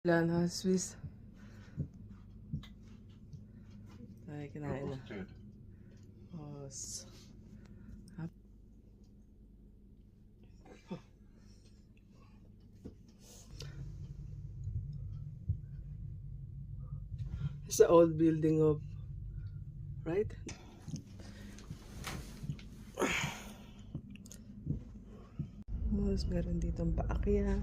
Ilan ha, Swiss? Ay, kinain na. Os. It's the old building of, right? Mas meron ditong paakyat.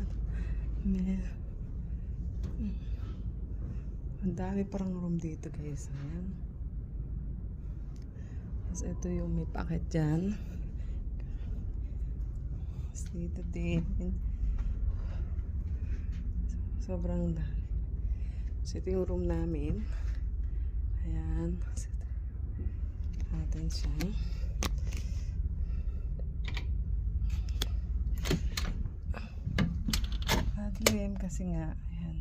Ang dami parang room dito, guys. Ayan. Tapos ito yung may paakyat dyan. Tapos dito din. Sobrang dami. So ito yung room namin. Ayan. Natin siya. Madilim kasi nga. Ayan.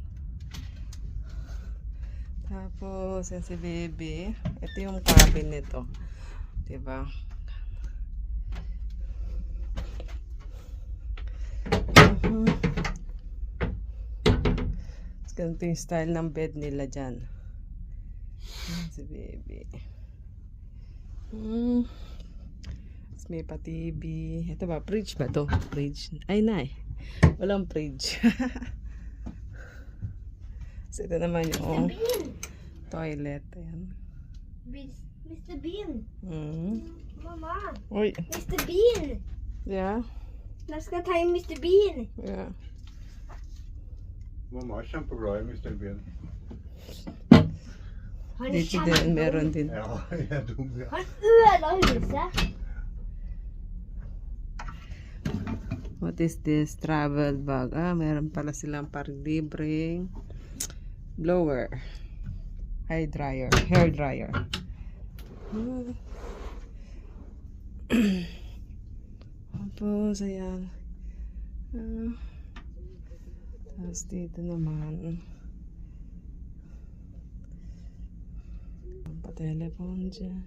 Tapos, yan si baby. Ito yung cabin nito. Diba? Ganito yung style ng bed nila dyan. Yan si baby. Tapos may pa TV. Ito ba? Fridge ba to? Fridge. Ay, nay. Walang fridge. So, ito naman yung toilet. Ayan. Mr. Bean. Mama. Uy. Mr. Bean. Yeah. Jag ska ta in Mr. Bean. Yeah. Mamma är kjempebra i Mr. Bean. Han är Dito din, meron din. Ja, jag är dum. Ja. Han ölar huset. What is this? Travel bag. Ah, meron pala silang parang libreng blower. Hair dryer. Tapos, ayan. Tapos dito naman. Pa-telephone dyan.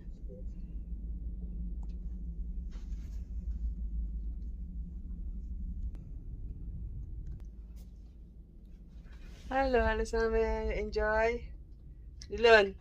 Hello, alas namin. Enjoy. Dilon.